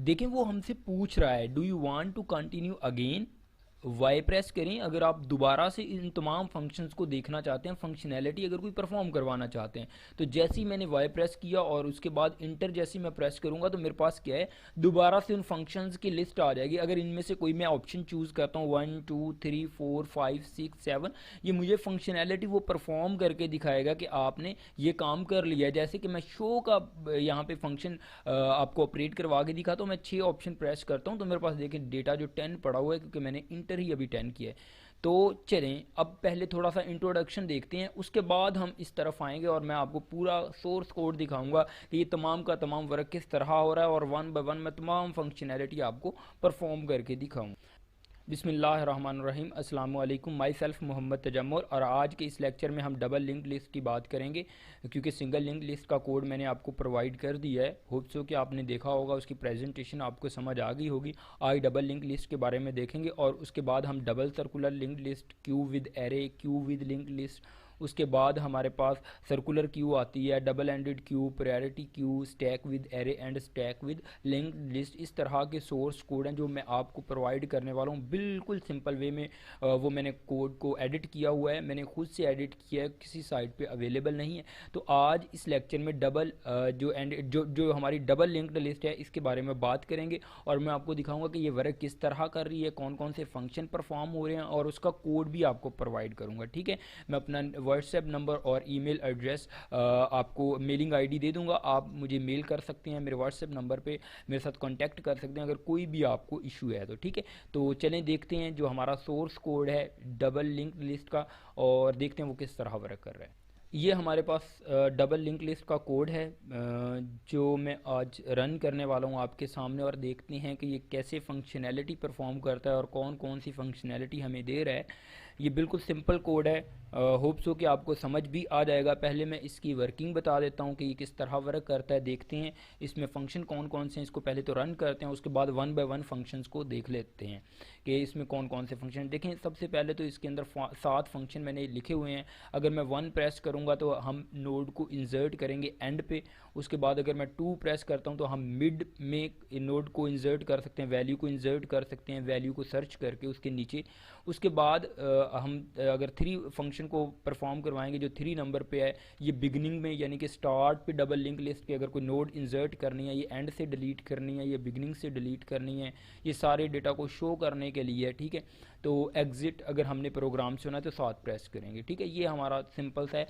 देखें वो हमसे पूछ रहा है do you want to continue again, Y press करें अगर आप दोबारा से इन तमाम फंक्शंस को देखना चाहते हैं, फंक्शनैलिटी अगर कोई परफॉर्म करवाना चाहते हैं। तो जैसे ही मैंने वाई प्रेस किया और उसके बाद इंटर जैसे ही मैं प्रेस करूंगा तो मेरे पास क्या है, दोबारा से उन फंक्शंस की लिस्ट आ जाएगी। अगर इनमें से कोई मैं ऑप्शन चूज़ करता हूँ 1 2 3 4 5 6 7, ये मुझे फंक्शनैलिटी वो परफॉर्म करके दिखाएगा कि आपने ये काम कर लिया है। जैसे कि मैं शो का यहाँ पे फंक्शन आपको ऑपरेट करवा के दिखा, तो मैं 6 ऑप्शन प्रेस करता हूँ तो मेरे पास देखें डेटा जो 10 पड़ा हुआ है, क्योंकि मैंने इंटर ही अभी 10 किया है। तो चलें अब पहले थोड़ा सा इंट्रोडक्शन देखते हैं, उसके बाद हम इस तरफ आएंगे और मैं आपको पूरा सोर्स कोड दिखाऊंगा कि ये तमाम का तमाम वर्क किस तरह हो रहा है, और वन बाय वन मैं तमाम फंक्शनैलिटी आपको परफॉर्म करके दिखाऊंगा। बिस्मिल्लाहिर्रहमानिर्रहीम, अस्सलाम वालेकुम। माई सेल्फ मोहम्मद तजम्मुर, और आज के इस लेक्चर में हम डबल लिंक लिस्ट की बात करेंगे, क्योंकि सिंगल लिंक लिस्ट का कोड मैंने आपको प्रोवाइड कर दिया है। होप सो कि आपने देखा होगा, उसकी प्रेजेंटेशन आपको समझ आ गई होगी। आज डबल लिंक लिस्ट के बारे में देखेंगे और उसके बाद हम double circular link list, Q with array, Q with link list, उसके बाद हमारे पास सर्कुलर क्यू आती है, double ended queue, priority queue, stack with array and stack with link list. इस तरह के सोर्स कोड हैं जो मैं आपको प्रोवाइड करने वाला हूँ बिल्कुल सिंपल वे में। वो मैंने कोड को एडिट किया हुआ है, मैंने खुद से एडिट किया है, किसी साइट पे अवेलेबल नहीं है। तो आज इस लेक्चर में डबल जो हमारी डबल लिंक्ड लिस्ट है इसके बारे में बात करेंगे, और मैं आपको दिखाऊंगा कि ये वर्क किस तरह कर रही है, कौन कौन से फंक्शन परफॉर्म हो रहे हैं, और उसका कोड भी आपको प्रोवाइड करूंगा। ठीक है, मैं अपना व्हाट्सएप नंबर और ईमेल एड्रेस आपको मेलिंग आईडी दे दूंगा, आप मुझे मेल कर सकते हैं, मेरे व्हाट्सएप नंबर पे मेरे साथ कांटेक्ट कर सकते हैं अगर कोई भी आपको इशू है तो। ठीक है, तो चलें देखते हैं जो हमारा सोर्स कोड है डबल लिंक लिस्ट का, और देखते हैं वो किस तरह वर्क कर रहा है। ये हमारे पास डबल लिंक लिस्ट का कोड है जो मैं आज रन करने वाला हूँ आपके सामने, और देखते हैं कि ये कैसे फंक्शनैलिटी परफॉर्म करता है और कौन कौन सी फंक्शनैलिटी हमें दे रहा है। ये बिल्कुल सिंपल कोड है, होप सो कि आपको समझ भी आ जाएगा। पहले मैं इसकी वर्किंग बता देता हूँ कि ये किस तरह वर्क करता है। देखते हैं इसमें फंक्शन कौन कौन से हैं, इसको पहले तो रन करते हैं, उसके बाद वन बाय वन फंक्शंस को देख लेते हैं कि इसमें कौन कौन से फंक्शन। देखें सबसे पहले तो इसके अंदर 7 फंक्शन मैंने लिखे हुए हैं। अगर मैं 1 प्रेस करूँगा तो हम नोड को इंसर्ट करेंगे एंड पे। उसके बाद अगर मैं 2 प्रेस करता हूँ तो हम मिड में नोड को इंसर्ट कर सकते हैं, वैल्यू को इंसर्ट कर सकते हैं, वैल्यू को सर्च करके उसके नीचे। उसके बाद हम अगर 3 फंक्शन को परफॉर्म करवाएंगे जो 3 नंबर पे है, ये बिगनिंग में यानी कि स्टार्ट पे डबल लिंक लिस्ट के अगर कोई नोड इंसर्ट करनी है, ये एंड से डिलीट करनी है, ये बिगनिंग से डिलीट करनी है, ये सारे डेटा को शो करने के लिए है। ठीक है, तो एग्जिट अगर हमने प्रोग्राम से होना है तो 7 प्रेस करेंगे। ठीक है, ये हमारा सिंपल सा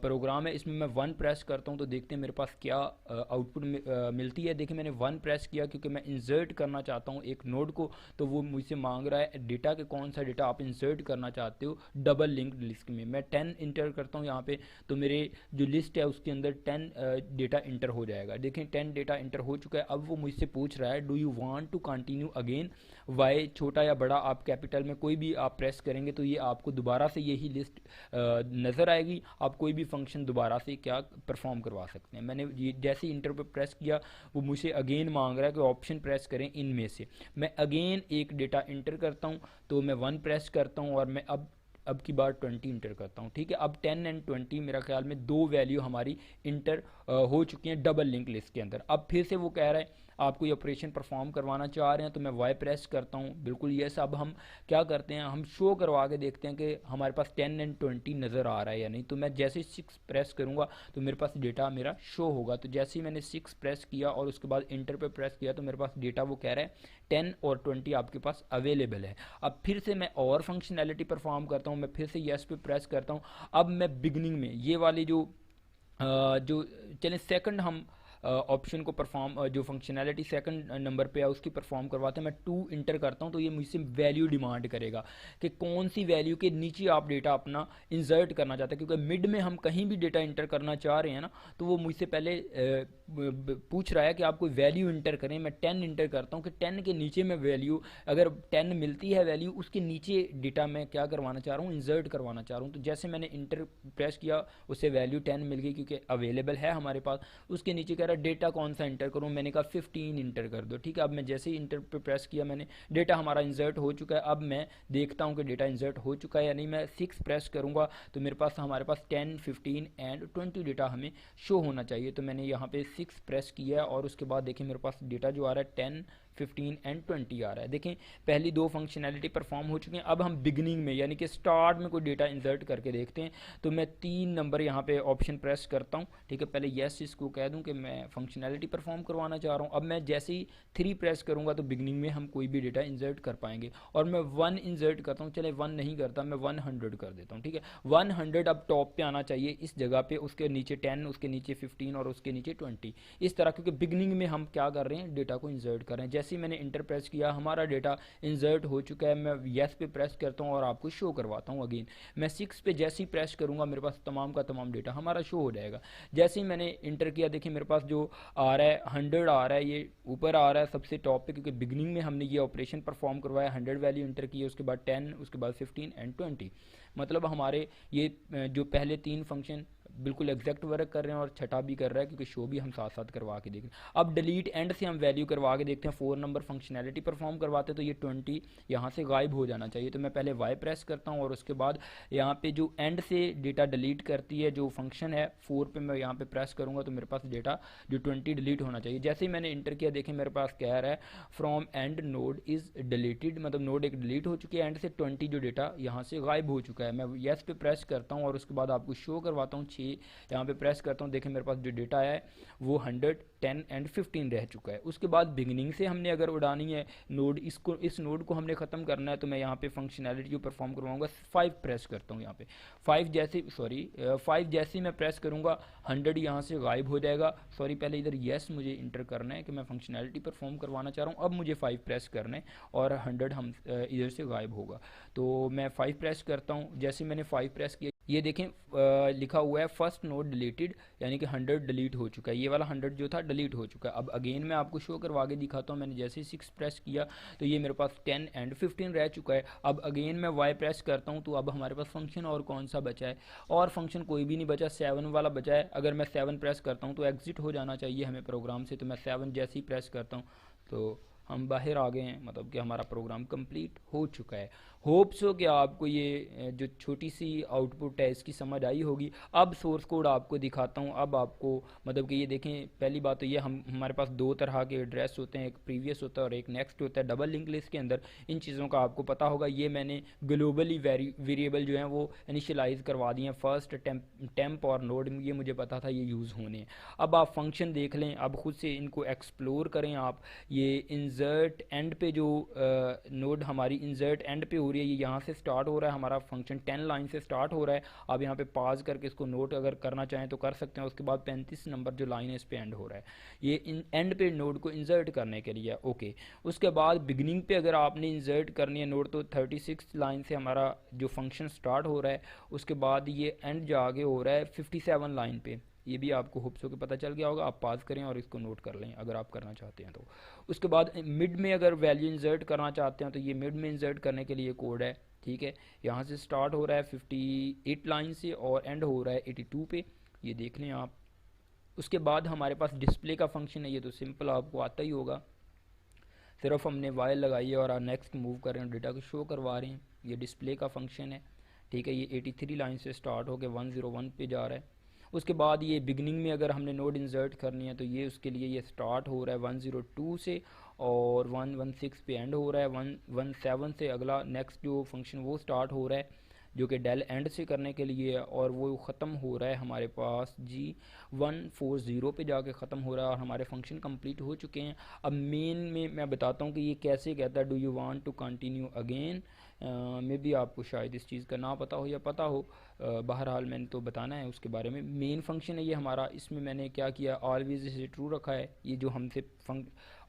प्रोग्राम है। इसमें मैं 1 प्रेस करता हूँ तो देखते हैं मेरे पास क्या आउटपुट मिलती है। देखिए मैंने 1 प्रेस किया क्योंकि मैं इंसर्ट करना चाहता हूँ एक नोड को, तो वो मुझसे मांग रहा है डेटा के कौन सा डेटा आप इंसर्ट करना चाहते हो डबल लिंक्ड लिस्ट में। मैं 10 इंटर करता हूँ यहाँ पे, तो मेरे जो लिस्ट है उसके अंदर 10 डेटा इंटर हो जाएगा। देखें 10 डेटा इंटर हो चुका है। अब वो मुझसे पूछ रहा है do you want to continue again, Y छोटा या बड़ा आप कैपिटल में कोई भी आप प्रेस करेंगे तो ये आपको दोबारा से यही लिस्ट नज़र आएगी। आप कोई भी फंक्शन दोबारा से क्या परफॉर्म करवा सकते हैं। मैंने ये जैसे इंटर पर प्रेस किया वो मुझे अगेन मांग रहा है कि ऑप्शन प्रेस करें इनमें से। मैं अगेन एक डेटा इंटर करता हूँ, तो मैं 1 प्रेस करता हूँ और मैं अब की बार 20 इंटर करता हूँ। ठीक है, अब 10 एंड 20 मेरा ख्याल में 2 वैल्यू हमारी इंटर हो चुकी हैं डबल लिंक लिस्ट के अंदर। अब फिर से वो कह रहा है आपको ये ऑपरेशन परफॉर्म करवाना चाह रहे हैं, तो मैं वाई प्रेस करता हूँ। बिल्कुल यस। अब हम क्या करते हैं, हम शो करवा के देखते हैं कि हमारे पास 10 एंड 20 नज़र आ रहा है या नहीं। तो मैं जैसे 6 प्रेस करूँगा तो मेरे पास डेटा मेरा शो होगा। तो जैसे ही मैंने 6 प्रेस किया और उसके बाद इंटर पे प्रेस किया तो मेरे पास डेटा वो कह रहा है 10 और 20 आपके पास अवेलेबल है। अब फिर से मैं और फंक्शनैलिटी परफॉर्म करता हूँ, मैं फिर से यस पे प्रेस करता हूँ। अब मैं बिगनिंग में ये वाली जो चलें सेकंड हम ऑप्शन को परफॉर्म, जो फंक्शनैलिटी सेकंड नंबर पे है उसकी परफॉर्म करवाते हैं। मैं 2 इंटर करता हूं तो ये मुझसे वैल्यू डिमांड करेगा कि कौन सी वैल्यू के नीचे आप डेटा अपना इंसर्ट करना चाहते हैं, क्योंकि मिड में हम कहीं भी डेटा इंटर करना चाह रहे हैं ना, तो वो मुझसे पहले पूछ रहा है कि आप कोई वैल्यू इंटर करें। मैं 10 इंटर करता हूँ कि 10 के नीचे में वैल्यू अगर 10 मिलती है वैल्यू, उसके नीचे डेटा मैं क्या करवाना चाह रहा हूँ, इंसर्ट करवाना चाह रहा हूँ। तो जैसे मैंने इंटर प्रेस किया उससे वैल्यू 10 मिल गई क्योंकि अवेलेबल है हमारे पास। उसके नीचे कह रहा डेटा कौन सा इंटर करूँ, मैंने कहा 15 इंटर कर दो, ठीक है। अब मैं जैसे ही इंटर पे प्रेस किया मैंने, डेटा हमारा इंसर्ट हो चुका है। अब मैं देखता हूँ कि डेटा इंसर्ट हो चुका है या नहीं। मैं 6 प्रेस करूँगा तो मेरे पास हमारे पास 10, 15 एंड 20 डेटा हमें शो होना चाहिए। तो मैंने यहाँ पे 6 प्रेस किया और उसके बाद देखिए मेरे पास डेटा जो आ रहा है 10, 15 एंड 20 आ रहा है। देखें पहली दो फंक्शनैलिटी परफॉर्म हो चुकी हैं। अब हम बिगनिंग में यानी कि स्टार्ट में कोई डेटा इंसर्ट करके देखते हैं। तो मैं 3 नंबर यहाँ पे ऑप्शन प्रेस करता हूँ, ठीक है। पहले येस इसको कह दूँ कि मैं फंक्शनैलिटी परफॉर्म करवाना चाह रहा हूँ। अब मैं जैसे ही 3 प्रेस करूँगा तो बिगनिंग में हम कोई भी डेटा इंसर्ट कर पाएंगे। और मैं 1 इंसर्ट करता हूँ, चले 1 नहीं करता, मैं 100 कर देता हूँ, ठीक है। 100 अब टॉप पे आना चाहिए इस जगह पे, उसके नीचे 10, उसके नीचे 15 और उसके नीचे 20, इस तरह, क्योंकि बिगनिंग में हम क्या कर रहे हैं, डेटा को इंसर्ट कर रहे हैं। जैसे ही मैंने इंटर प्रेस किया हमारा डेटा इंसर्ट हो चुका है। मैं येस पे प्रेस करता हूँ और आपको शो करवाता हूँ अगेन। मैं 6 पे जैसे ही प्रेस करूँगा मेरे पास तमाम का तमाम डेटा हमारा शो हो जाएगा। जैसे ही मैंने इंटर किया देखिए मेरे पास जो आ रहा है 100 आ रहा है, ये ऊपर आ रहा है सबसे टॉप पे, क्योंकि बिगनिंग में हमने ये ऑपरेशन परफॉर्म करवाया। 100 वैल्यू इंटर की, उसके बाद 10, उसके बाद 15 एंड 20। मतलब हमारे ये जो पहले 3 फंक्शन बिल्कुल एग्जैक्ट वर्क कर रहे हैं और छठा भी कर रहा है, क्योंकि शो भी हम साथ साथ करवा के देख रहे हैं। अब डिलीट एंड से हम वैल्यू करवा के देखते हैं। 4 नंबर फंक्शनैलिटी परफॉर्म करवाते हैं तो ये 20 यहाँ से गायब हो जाना चाहिए। तो मैं पहले वाई प्रेस करता हूँ और उसके बाद यहाँ पे जो एंड से डेटा डिलीट करती है जो फंक्शन है 4 पे मैं यहाँ पे प्रेस करूँगा तो मेरे पास डेटा जो 20 डिलीट होना चाहिए। जैसे ही मैंने इंटर किया देखें मेरे पास कह रहा है from and node is deleted, मतलब नोड एक डिलीट हो चुकी है, एंड से 20 जो डेटा यहाँ से गायब हो चुका है। मैं येस पे प्रेस करता हूँ और उसके बाद आपको शो करवाता हूँ 6 यहाँ पे प्रेस करता हूँ। देखें मेरे पास जो डेटा है वो 100, 10 एंड 15 रह चुका है। उसके बाद बिगिनिंग से हमने अगर उड़ानी है नोड, इस नोड को हमने ख़त्म करना है तो मैं यहाँ पे फंक्शनैलिटी जो परफॉर्म करवाऊंगा 5 प्रेस करता हूँ। यहाँ पे 5 जैसे मैं प्रेस करूँगा 100 यहाँ से गायब हो जाएगा। सॉरी पहले इधर येस मुझे इंटर करना है कि मैं फंक्शनैलिटी परफॉर्म करवाना चाह रहा हूँ। अब मुझे 5 प्रेस करना है और 100 हम इधर से गायब होगा। तो मैं 5 प्रेस करता हूँ। जैसे मैंने 5 प्रेस किया ये देखें लिखा हुआ है फर्स्ट नोड डिलीटेड, यानी कि 100 डिलीट हो चुका है। ये वाला 100 जो था डिलीट हो चुका है। अब अगेन मैं आपको शो करवा के दिखाता हूँ। मैंने जैसे ही 6 प्रेस किया तो ये मेरे पास 10 एंड 15 रह चुका है। अब अगेन मैं वाई प्रेस करता हूँ तो अब हमारे पास फंक्शन और कौन सा बचा है, और फंक्शन कोई भी नहीं बचा, 7 वाला बचा है। अगर मैं 7 प्रेस करता हूँ तो एग्जिट हो जाना चाहिए हमें प्रोग्राम से। तो मैं 7 जैसे ही प्रेस करता हूँ तो हम बाहर आ गए हैं, मतलब कि हमारा प्रोग्राम कंप्लीट हो चुका है। होप सो कि आपको ये जो छोटी सी आउटपुट है इसकी समझ आई होगी। अब सोर्स कोड आपको दिखाता हूँ। अब आपको मतलब कि ये देखें, पहली बात तो ये हमारे पास 2 तरह के एड्रेस होते हैं, एक प्रीवियस होता है और एक नेक्स्ट होता है डबल लिंक लिस्ट के अंदर। इन चीज़ों का आपको पता होगा। ये मैंने ग्लोबली वेरिएबल जो हैं वो इनिशियलाइज करवा दिए हैं। फर्स्ट टेम्प और नोड, ये मुझे पता था ये यूज़ होने हैं। अब आप फंक्शन देख लें, अब खुद से इनको एक्सप्लोर करें आप। ये इंसर्ट एंड पे जो नोड हमारी इंसर्ट एंड पे हो रही है, ये यहाँ से स्टार्ट हो रहा है, हमारा फंक्शन 10 लाइन से स्टार्ट हो रहा है। आप यहाँ पे पाज करके इसको नोट अगर करना चाहें तो कर सकते हैं। उसके बाद 35 नंबर जो लाइन है इस पे एंड हो रहा है, ये एंड पे नोड को इंसर्ट करने के लिए। ओके, उसके बाद बिगनिंग पे अगर आपने इंसर्ट करनी है नोड तो 36 लाइन से हमारा जो फंक्शन स्टार्ट हो रहा है, उसके बाद ये एंड जाके हो रहा है 57 लाइन पे। ये भी आपको होप्स हो के पता चल गया होगा। आप पास करें और इसको नोट कर लें अगर आप करना चाहते हैं तो। उसके बाद मिड में अगर वैल्यू इंसर्ट करना चाहते हैं तो ये मिड में इंसर्ट करने के लिए कोड है, ठीक है। यहाँ से स्टार्ट हो रहा है 58 लाइन से और एंड हो रहा है 82 पे, ये देख लें आप। उसके बाद हमारे पास डिस्प्ले का फंक्शन है, ये तो सिंपल आपको आता ही होगा। सिर्फ हमने वाइल लगाई है और नेक्स्ट मूव कर रहे हैं, डेटा को शो करवा रहे हैं। ये डिस्प्ले का फंक्शन है, ठीक है। ये 83 लाइन से स्टार्ट होकर 101 पे जा रहा है। उसके बाद ये बिगनिंग में अगर हमने नोड इंसर्ट करनी है तो ये उसके लिए ये स्टार्ट हो रहा है 102 से और 116 पे एंड हो रहा है। 117 से अगला नेक्स्ट जो फंक्शन वो स्टार्ट हो रहा है जो कि डेल एंड से करने के लिए है, और वो ख़त्म हो रहा है हमारे पास जी 140 पे जाके ख़त्म हो रहा है और हमारे फंक्शन कंप्लीट हो चुके हैं। अब मेन में मैं बताता हूँ कि ये कैसे कहता है do you want to continue again. मे भी आपको शायद इस चीज़ का ना पता हो या पता हो, बहरहाल मैंने तो बताना है उसके बारे में। मेन फंक्शन है ये हमारा, इसमें मैंने क्या किया ऑलवेज इसे ट्रू रखा है। ये जो हमसे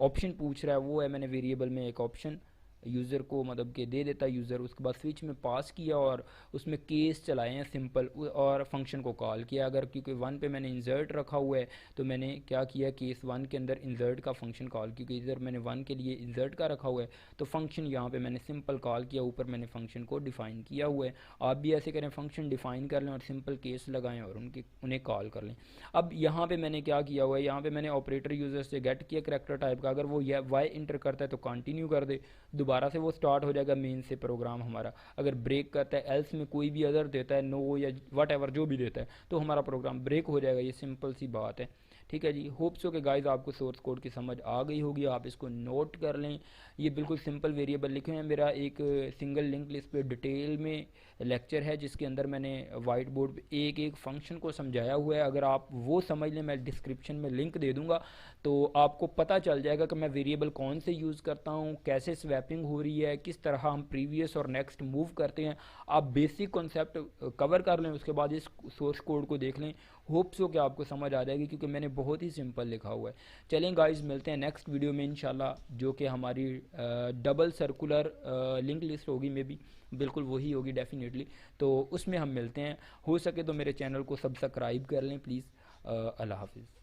ऑप्शन पूछ रहा है वो है, मैंने वेरिएबल में एक ऑप्शन यूज़र को मतलब कि दे देता है यूज़र, उसके बाद स्विच में पास किया और उसमें केस चलाए हैं सिंपल और फंक्शन को कॉल किया। अगर क्योंकि 1 पे मैंने इंसर्ट रखा हुआ है तो मैंने क्या किया, केस 1 के अंदर इंसर्ट का फंक्शन कॉल, क्योंकि इधर मैंने 1 के लिए इंसर्ट का रखा हुआ है तो फंक्शन यहाँ पे मैंने सिंपल कॉल किया, ऊपर मैंने फंक्शन को डिफ़ाइन किया हुआ है। आप भी ऐसे करें, फंक्शन डिफ़ाइन कर लें और सिंपल केस लगाएं और उन्हें कॉल कर लें। अब यहाँ पे मैंने क्या किया हुआ है, यहाँ पे मैंने ऑपरेटर यूज़र से गेट किया करैक्टर टाइप का, अगर वो वाई इंटर करता है तो कंटिन्यू कर दे, दोबारा से वो स्टार्ट हो जाएगा मेन से प्रोग्राम हमारा। अगर ब्रेक करता है, एल्स में कोई भी अदर देता है, नो या वट एवर जो भी देता है, तो हमारा प्रोग्राम ब्रेक हो जाएगा। ये सिंपल सी बात है, ठीक है जी। होप सो कि गाइस आपको सोर्स कोड की समझ आ गई होगी, आप इसको नोट कर लें। ये बिल्कुल सिंपल वेरिएबल लिखे हैं। मेरा एक सिंगल लिंक लिस्ट पे डिटेल में लेक्चर है जिसके अंदर मैंने वाइट बोर्ड पे एक एक फंक्शन को समझाया हुआ है। अगर आप वो समझ लें, मैं डिस्क्रिप्शन में लिंक दे दूंगा तो आपको पता चल जाएगा कि मैं वेरिएबल कौन से यूज़ करता हूँ, कैसे स्वैपिंग हो रही है, किस तरह हम प्रीवियस और नेक्स्ट मूव करते हैं। आप बेसिक कॉन्सेप्ट कवर कर लें, उसके बाद इस सोर्स कोड को देख लें। होप सो कि आपको समझ आ जाएगी क्योंकि मैंने बहुत ही सिंपल लिखा हुआ है। चलें गाइस, मिलते हैं नेक्स्ट वीडियो में इंशाल्लाह, जो कि हमारी डबल सर्कुलर लिंक लिस्ट होगी, मे बी बिल्कुल वही होगी डेफिनेटली। तो उसमें हम मिलते हैं। हो सके तो मेरे चैनल को सब्सक्राइब कर लें प्लीज़। अल्लाह हाफिज़।